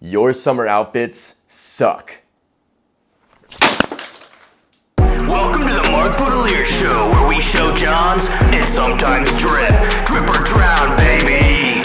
your summer outfits suck. Welcome to the Mark Boudelier Show, where we show Johns and sometimes drip. Drip or drown, baby.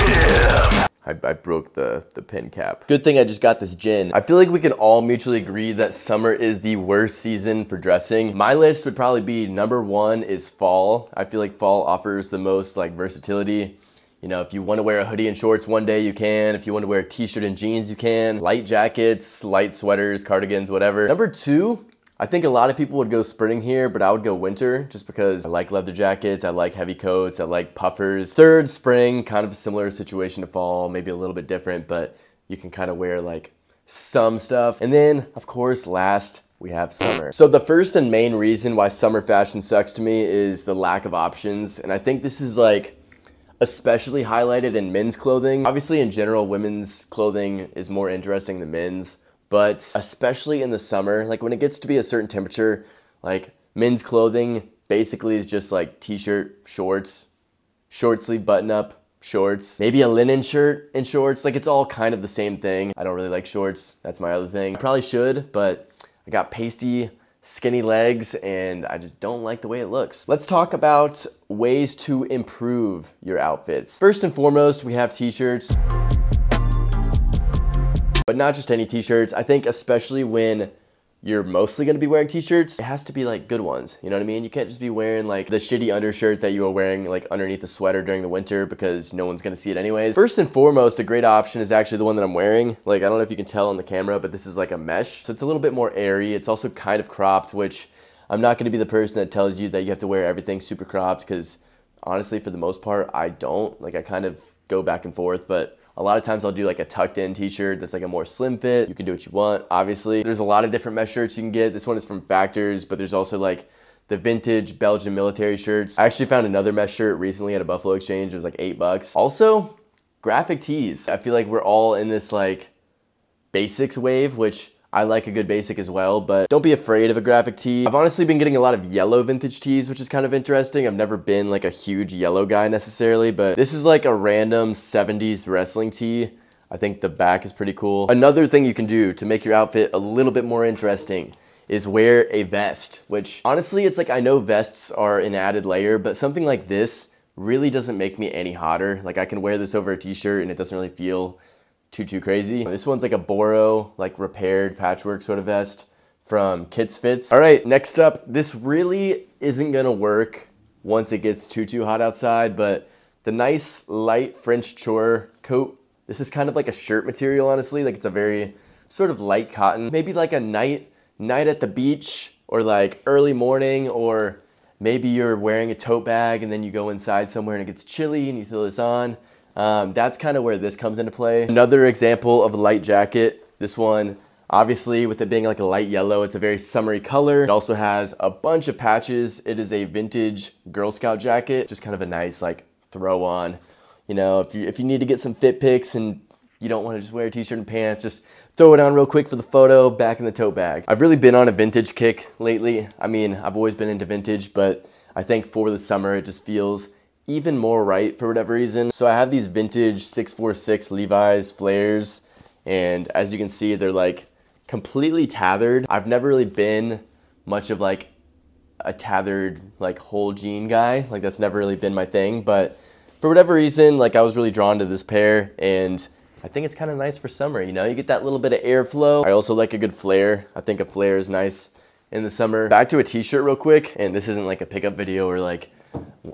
Drip. I broke the pin cap. Good thing I just got this gin. I feel like we can all mutually agree that summer is the worst season for dressing. My list would probably be number 1 is fall. I feel like fall offers the most like versatility. You know, if you want to wear a hoodie and shorts one day, you can. If you want to wear a t-shirt and jeans, you can. Light jackets, light sweaters, cardigans, whatever. Number 2, I think a lot of people would go spring here, but I would go winter just because I like leather jackets, I like heavy coats, I like puffers. 3rd, spring, kind of a similar situation to fall, maybe a little bit different, but you can kind of wear like some stuff. And then, of course, last, we have summer. So the first and main reason why summer fashion sucks to me is the lack of options. And I think this is like especially highlighted in men's clothing. Obviously, in general, women's clothing is more interesting than men's, but especially in the summer, like when it gets to be a certain temperature, like men's clothing basically is just like t-shirt, shorts, short sleeve button up, shorts, maybe a linen shirt and shorts. Like it's all kind of the same thing. I don't really like shorts. That's my other thing. I probably should, but I got pasty, skinny legs, and I just don't like the way it looks. Let's talk about ways to improve your outfits. First and foremost, we have t-shirts. But not just any t-shirts. I think especially when you're mostly gonna be wearing t-shirts, it has to be like good ones, you know what I mean? You can't just be wearing like the shitty undershirt that you were wearing like underneath the sweater during the winter because no one's gonna see it anyways. First and foremost, a great option is actually the one that I'm wearing. Like, I don't know if you can tell on the camera, but this is like a mesh. So it's a little bit more airy. It's also kind of cropped, which I'm not gonna be the person that tells you that you have to wear everything super cropped because honestly, for the most part, I don't. Like I kind of go back and forth, but a lot of times I'll do like a tucked in t-shirt that's like a more slim fit. You can do what you want, obviously. There's a lot of different mesh shirts you can get. This one is from Factors, but there's also like the vintage Belgian military shirts. I actually found another mesh shirt recently at a Buffalo Exchange. It was like $8. Also, graphic tees. I feel like we're all in this like basics wave, which I like a good basic as well, but don't be afraid of a graphic tee. I've honestly been getting a lot of yellow vintage tees, which is kind of interesting. I've never been like a huge yellow guy necessarily, but this is like a random 70s wrestling tee. I think the back is pretty cool. Another thing you can do to make your outfit a little bit more interesting is wear a vest, which honestly, it's like I know vests are an added layer, but something like this really doesn't make me any hotter. Like I can wear this over a t-shirt and it doesn't really feel too crazy. This one's like a Boro, like repaired patchwork sort of vest from Kits Fits. All right, next up, this really isn't gonna work once it gets too hot outside, but the nice light French chore coat. This is kind of like a shirt material, honestly. Like it's a very sort of light cotton. Maybe like a night at the beach or like early morning, or maybe you're wearing a tote bag and then you go inside somewhere and it gets chilly and you throw this on. That's kind of where this comes into play. Another example of a light jacket. This one, obviously with it being like a light yellow, it's a very summery color. It also has a bunch of patches. It is a vintage Girl Scout jacket. Just kind of a nice like throw on. You know, if you need to get some fit pics and you don't want to just wear a t-shirt and pants, just throw it on real quick for the photo, back in the tote bag. I've really been on a vintage kick lately. I mean, I've always been into vintage, but I think for the summer, it just feels even more right for whatever reason. So I have these vintage 646 Levi's flares, and as you can see, they're like completely tethered. I've never really been much of like a tethered like whole jean guy. Like that's never really been my thing, but for whatever reason, like I was really drawn to this pair, and I think it's kind of nice for summer, you know? You get that little bit of airflow. I also like a good flare. I think a flare is nice in the summer. Back to a t-shirt real quick, and this isn't like a pickup video or like,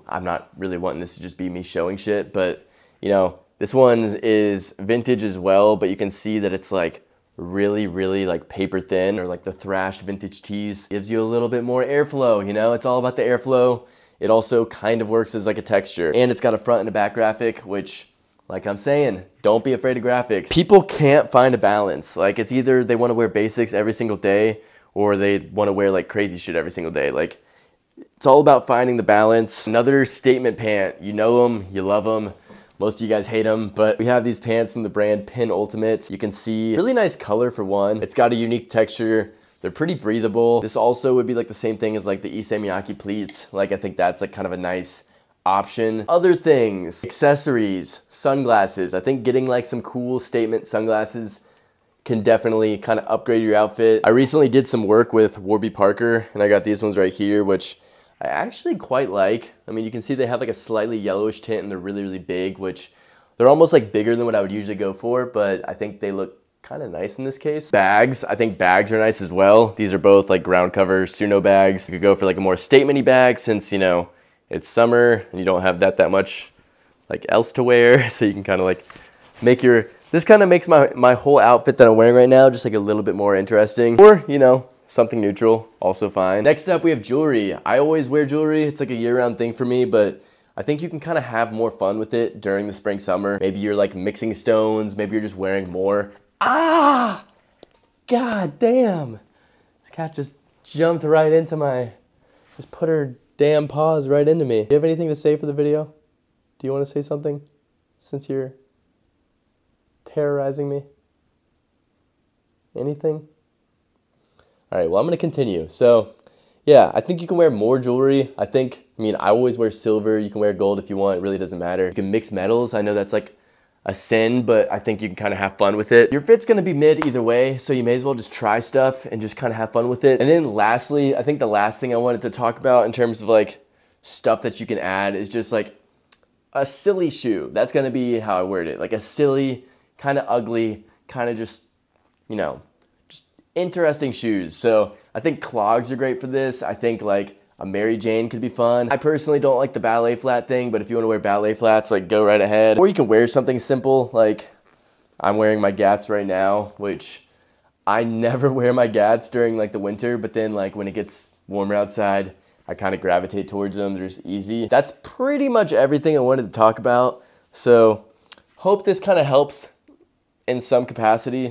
I'm not really wanting this to just be me showing shit, but you know, this one is vintage as well, but you can see that it's like really like paper thin, or like the thrashed vintage tees gives you a little bit more airflow, you know? It's all about the airflow. It also kind of works as like a texture, and it's got a front and a back graphic, which like I'm saying, don't be afraid of graphics. People can't find a balance. Like it's either they want to wear basics every single day or they want to wear like crazy shit every single day. Like it's all about finding the balance. Another statement pant, you know them, you love them. Most of you guys hate them, but we have these pants from the brand Pin Ultimate. You can see really nice color for one. It's got a unique texture. They're pretty breathable. This also would be like the same thing as like the Issey Miyake pleats. Like I think that's like kind of a nice option. Other things, accessories, sunglasses. I think getting like some cool statement sunglasses can definitely kind of upgrade your outfit. I recently did some work with Warby Parker and I got these ones right here, which I actually quite like. I mean, you can see they have like a slightly yellowish tint and they're really, really big, which they're almost like bigger than what I would usually go for, but I think they look kind of nice in this case. Bags, I think bags are nice as well. These are both like ground cover Suno bags. You could go for like a more statement-y bag since, you know, it's summer and you don't have that much like else to wear. So you can kind of like make your, this kind of makes my whole outfit that I'm wearing right now just like a little bit more interesting. Or, you know, something neutral, also fine. Next up, we have jewelry. I always wear jewelry. It's like a year-round thing for me, but I think you can kind of have more fun with it during the spring, summer. Maybe you're like mixing stones. Maybe you're just wearing more. Ah! God damn. This cat just jumped right into just put her damn paws right into me. Do you have anything to say for the video? Do you want to say something since you're terrorizing me? Anything? All right, well, I'm going to continue. So, yeah, I think you can wear more jewelry. I always wear silver. You can wear gold if you want. It really doesn't matter. You can mix metals. I know that's like a sin, but I think you can kind of have fun with it. Your fit's going to be mid either way, so you may as well just try stuff and just kind of have fun with it. And then lastly, I think the last thing I wanted to talk about in terms of like stuff that you can add is just like a silly shoe. That's going to be how I word it. Like a silly, kind of ugly, kind of just, you know, just interesting shoes. So I think clogs are great for this. I think like a Mary Jane could be fun. I personally don't like the ballet flat thing, but if you want to wear ballet flats, like go right ahead. Or you can wear something simple, like I'm wearing my Gats right now, which I never wear my Gats during like the winter, but then like when it gets warmer outside, I kind of gravitate towards them. They're just easy. That's pretty much everything I wanted to talk about. So hope this kind of helps in some capacity.